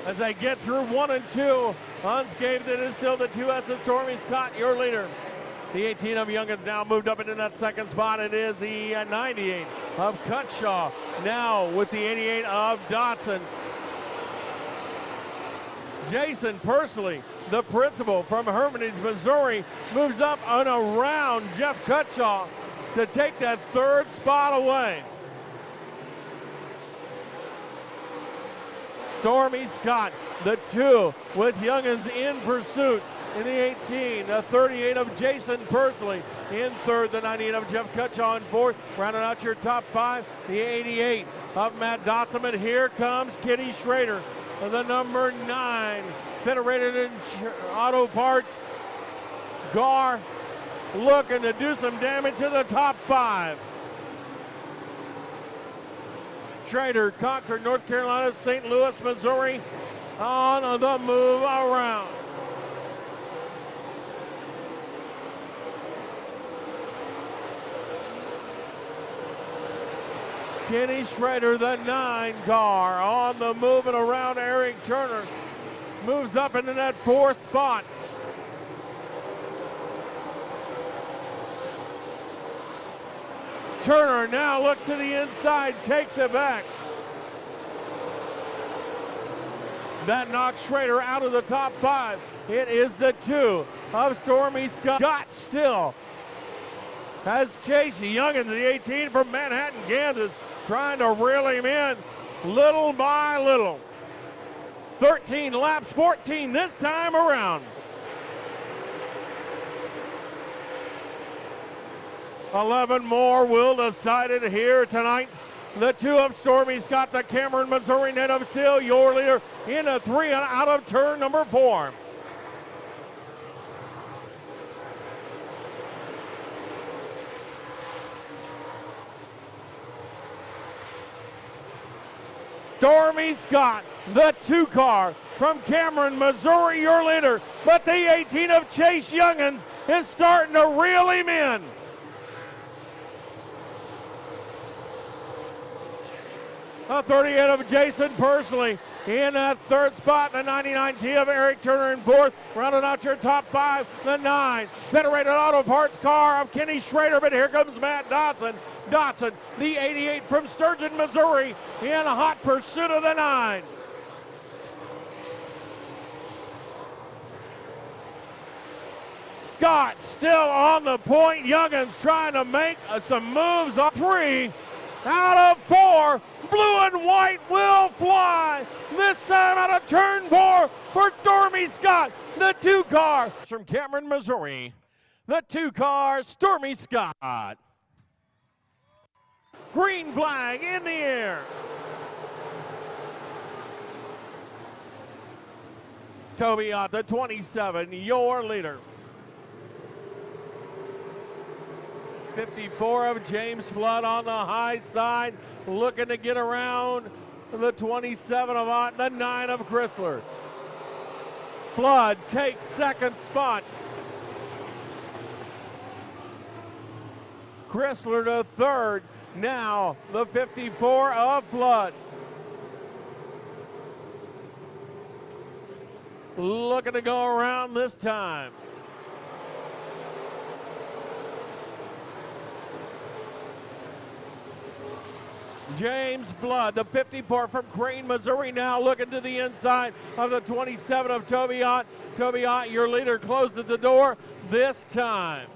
as they get through 1 and 2. Unscathed, it is still the 2S of Stormy Scott, your leader. The 18 of Youngins now moved up into that second spot. It is the 98 of Cutshaw. Now with the 88 of Dotson. Jason Pursley, the principal from Hermitage, Missouri, moves up and around Jeff Cutshaw to take that third spot away. Stormy Scott, the 2, with Youngins in pursuit. In the 18, the 38 of Jason Pursley. In third, the 98 of Jeff Cutshaw in fourth. Rounding out your top 5, the 88 of Matt Dotson. And here comes Kitty Schrader, the number 9, Federated Auto Parts. Gar looking to do some damage to the top 5. Schrader, Concord, North Carolina, St. Louis, Missouri, on the move around. Kenny Schrader, the 9 car, on the move and around Eric Turner. Moves up into that 4th spot. Turner now looks to the inside, takes it back. That knocks Schrader out of the top 5. It is the 2 of Stormy Scott still has Chase Youngins, the 18 from Manhattan, Kansas, trying to reel him in little by little. 13 laps, 14 this time around. 11 more will decide it here tonight. The 2 of Stormy Scott, the Cameron, Missouri native, still your leader in a 3 out of turn number 4. Stormy Scott, the 2 car from Cameron, Missouri, your leader. But the 18 of Chase Youngins is starting to reel him in. The 38 of Jason Pursley in that 3rd spot. The 99T of Eric Turner in 4th. Rounding out your top 5, the 9 Federated Auto Parts car of Kenny Schrader. But here comes Matt Dotson. Dotson, the 88 from Sturgeon, Missouri, in hot pursuit of the 9. Scott still on the point. Youngins trying to make some moves up. 3 out of 4. Blue and white will fly. This time out of turn 4 for Stormy Scott. The 2 car from Cameron, Missouri. The 2 car, Stormy Scott. Green flag in the air. Toby Ott, the 27, your leader. 54 of James Flood on the high side, looking to get around the 27 of Ott, the 9 of Chrysler. Flood takes 2nd spot. Chrysler to 3rd. Now the 54 of Flood. Looking to go around this time. James Flood, the 54 from Crane, Missouri, now looking to the inside of the 27 of Toby Ott. Toby Ott, your leader, closed at the door this time.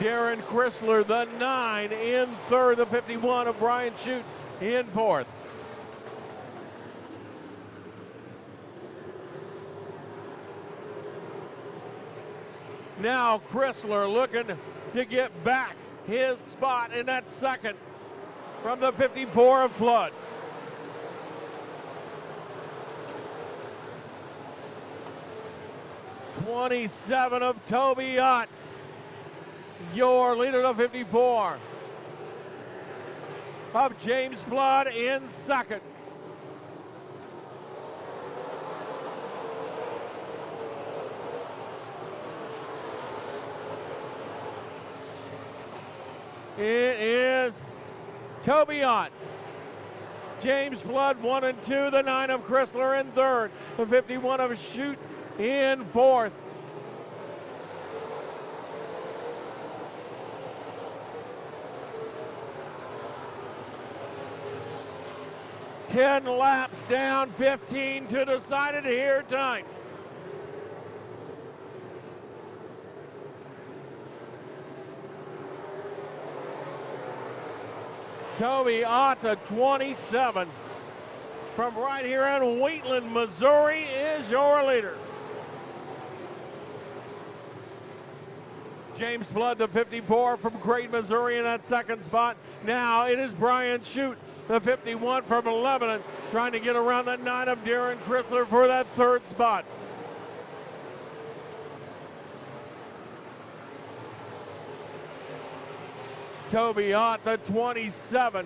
Darren Chrysler, the 9, in 3rd. The 51 of Brian Shute in 4th. Now Chrysler looking to get back his spot in that 2nd from the 54 of Flood. '27 of Toby Ott, your leader to 54. Of James Flood in 2nd. It is Toby Ott James Flood 1 and 2. The 9 of Chrysler in third. The 51 of Shoot in fourth. Ten laps down, 15 to decide it here tonight. Toby Ott, 27. From right here in Wheatland, Missouri, is your leader. James Flood, the 54 from Crate, Missouri, in that second spot. Now it is Brian Shute, the 51 from Lebanon, trying to get around the 9 of Darren Chrysler for that third spot. Toby Ott, the 27.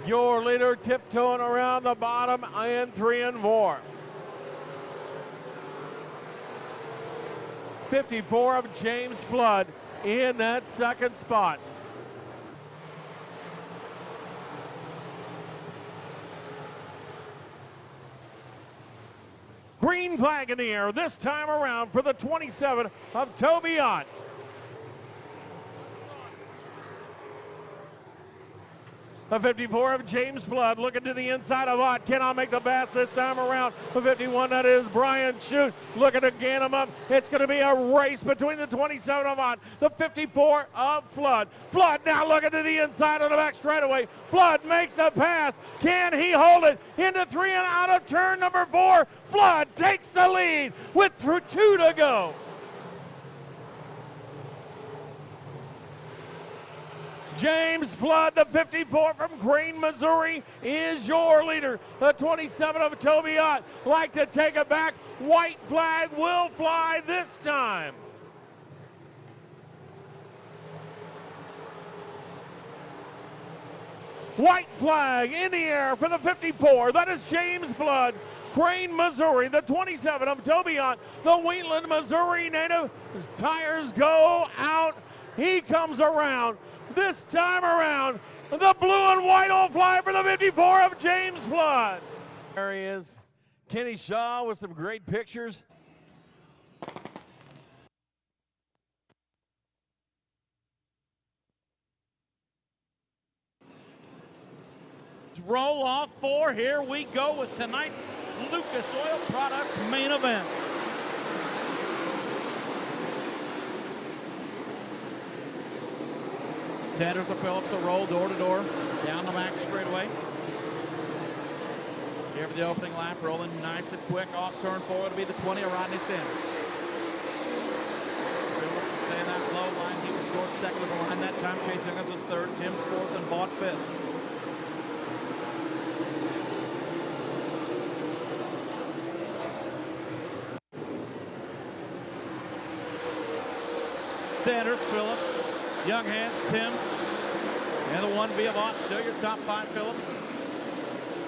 Your leader tiptoeing around the bottom in 3 and 4. 54 of James Flood in that second spot. Green flag in the air this time around for the 27 of Toby Ott. The 54 of James Flood looking to the inside of Ott. Cannot make the pass this time around. The 51, that is Brian Shute, looking to gain him up. It's going to be a race between the 27 of Ott, the 54 of Flood. Flood now looking to the inside of the back straightaway. Flood makes the pass. Can he hold it into 3 and out of turn number 4? Flood takes the lead with 2 to go. James Flood, the 54 from Crane, Missouri, is your leader. The 27 of Toby Ott like to take it back. White flag will fly this time. White flag in the air for the 54. That is James Flood, Crane, Missouri. The 27 of Toby Ott, the Wheatland, Missouri native. His tires go out. He comes around. This time around, the blue and white will fly for the 54 of James Flood. There he is, Kenny Shaw with some great pictures. Roll off 4. Here we go with tonight's Lucas Oil Products main event. Sanders or Phillips will roll door to door down the back straightaway. Here for the opening lap, rolling nice and quick off turn 4. It'll be the 20 of Rodney Sanders. Phillips will stay in that low line. He was scored second of the line that time. Chase Youngins was third. Tim's fourth and Vaught fifth. Sanders, Phillips, Young Hands, Timms, and the 1B of Ott. Still your top 5 Phillips.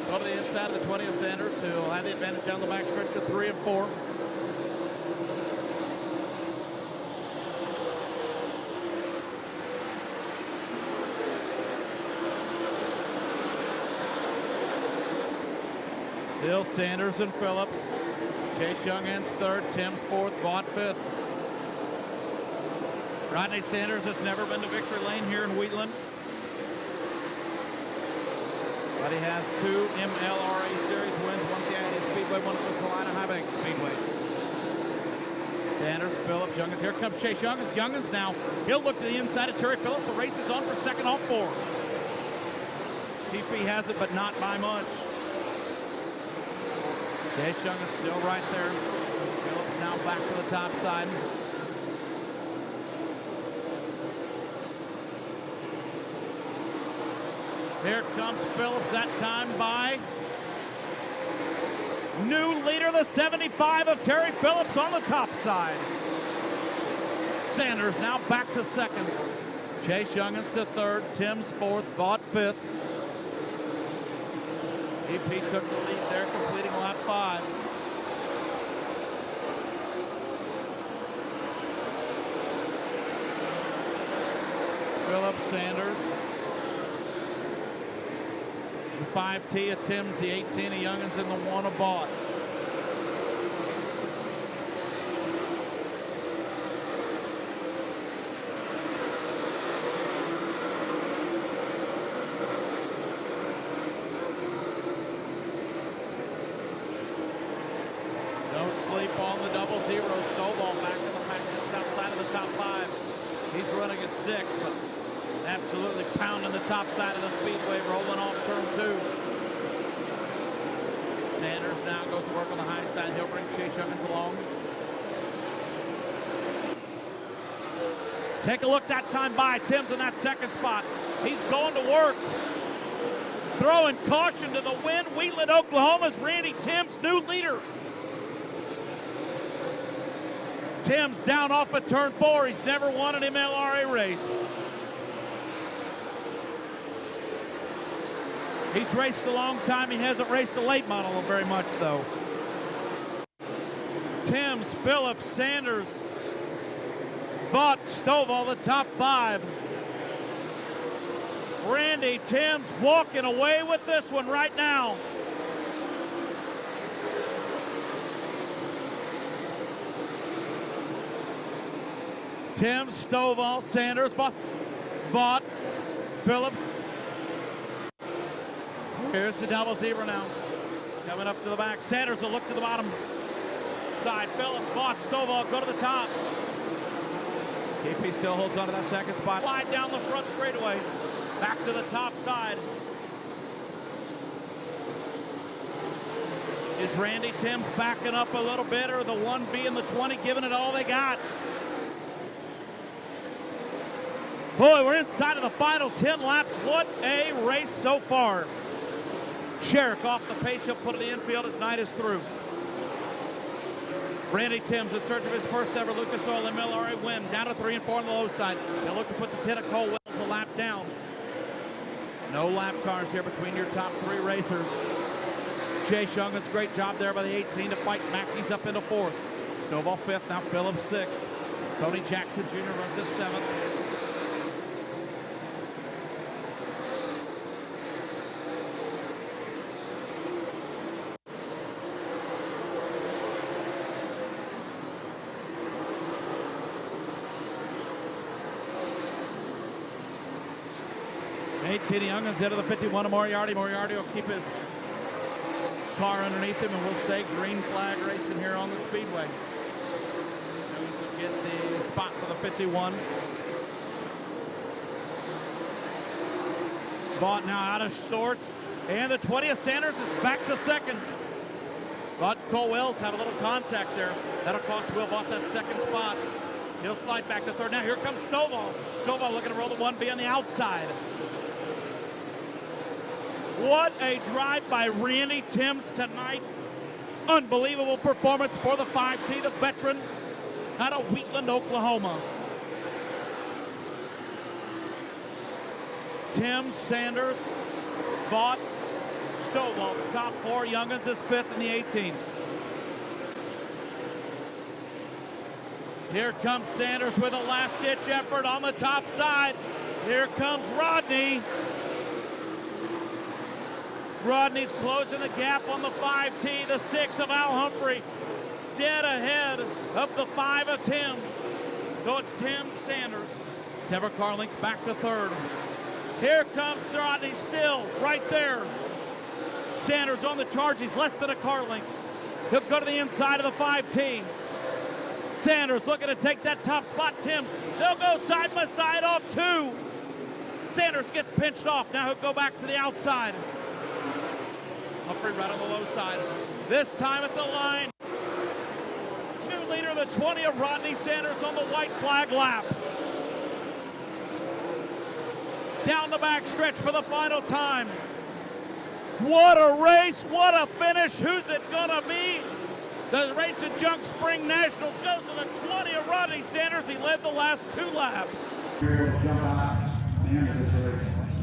Go to the inside of the 20 of Sanders, who will have the advantage down the back stretch of 3 and 4. Still Sanders and Phillips. Chase Young Hands third, Timms fourth, Vaught fifth. Rodney Sanders has never been to victory lane here in Wheatland, but he has 2 MLRA series wins, one at the IAA Speedway, one at the Salina High Bank Speedway. Sanders, Phillips, Youngins. Here comes Chase Youngins. Youngins now, he'll look to the inside of Terry Phillips. The race is on for second off 4. TP has it, but not by much. Chase Youngins still right there. Phillips now back to the top side. Here comes Phillips, that time by new leader, the 75 of Terry Phillips on the top side. Sanders now back to second. Chase Youngins to third, Timms fourth, Vaught fifth. EP took the lead there, completing lap 5. Phillips, Sanders. The 5T of Tim's, the 18 of Youngins, and the 1 of Vaught. Don't sleep on the 00. Stovall back in the pack just outside of the top 5. He's running at 6, but absolutely pounding the top side of the speedway, rolling off turn 2. Sanders now goes to work on the high side. He'll bring Chase Youngins along. Take a look that time by Tim's in that second spot. He's going to work. Throwing caution to the wind. Wheatland, Oklahoma's Randy Tim's new leader. Tim's down off of turn 4. He's never won an MLRA race. He's raced a long time. He hasn't raced a late model very much, though. Timms, Phillips, Sanders, Vaught, Stovall, the top 5. Randy Timms walking away with this one right now. Timms, Stovall, Sanders, Vaught, Phillips. Here's the 00 now. Coming up to the back. Sanders will look to the bottom side. Phillips, Vaught, Stovall go to the top. KP still holds on to that second spot. Slide down the front straightaway. Back to the top side. Is Randy Timms backing up a little bit, or the 1B and the 20 giving it all they got? Boy, we're inside of the final 10 laps. What a race so far. Sherrick off the pace. He'll put it in the infield as night is through. Randy Timms in search of his first ever Lucas Oil MLRA win. Down to 3 and 4 on the low side. He'll look to put the 10 of Cole Wells a lap down. No lap cars here between your top 3 racers. Chase Youngins, great job there by the 18 to fight Mackey's up into 4th. Stovall 5th, now Phillips 6th. Tony Jackson Jr. runs at 7th. Youngins into the 51 of Moriarty. Moriarty will keep his car underneath him, and we'll stay green flag racing here on the speedway. Youngins will get the spot for the 51. Vaught now out of sorts, and the 20 of Sanders is back to second. Vaught and Cole Wells have a little contact there. That'll cost Will Vaught that second spot. He'll slide back to third. Now here comes Stovall. Stovall looking to roll the 1B on the outside. What a drive by Randy Timms tonight. Unbelievable performance for the 5T, the veteran out of Wheatland, Oklahoma. Timms, Sanders, Vaught, Stovall, the top 4. Youngins is 5th in the 18. Here comes Sanders with a last-ditch effort on the top side. Here comes Rodney. Rodney's closing the gap on the 5T, the 6 of Al Humphrey, dead ahead of the 5 of Timms. So it's Timms, Sanders. Sever Carlinks back to third. Here comes Rodney still right there. Sanders on the charge. He's less than a car length. He'll go to the inside of the 5T. Sanders looking to take that top spot. Timms, they'll go side by side off 2. Sanders gets pinched off. Now he'll go back to the outside. Humphrey right on the low side. This time at the line. New leader, the 20 of Rodney Sanders on the white flag lap. Down the back stretch for the final time. What a race, what a finish. Who's it gonna be? The Race and Junk Spring Nationals goes to the 20 of Rodney Sanders. He led the last 2 laps.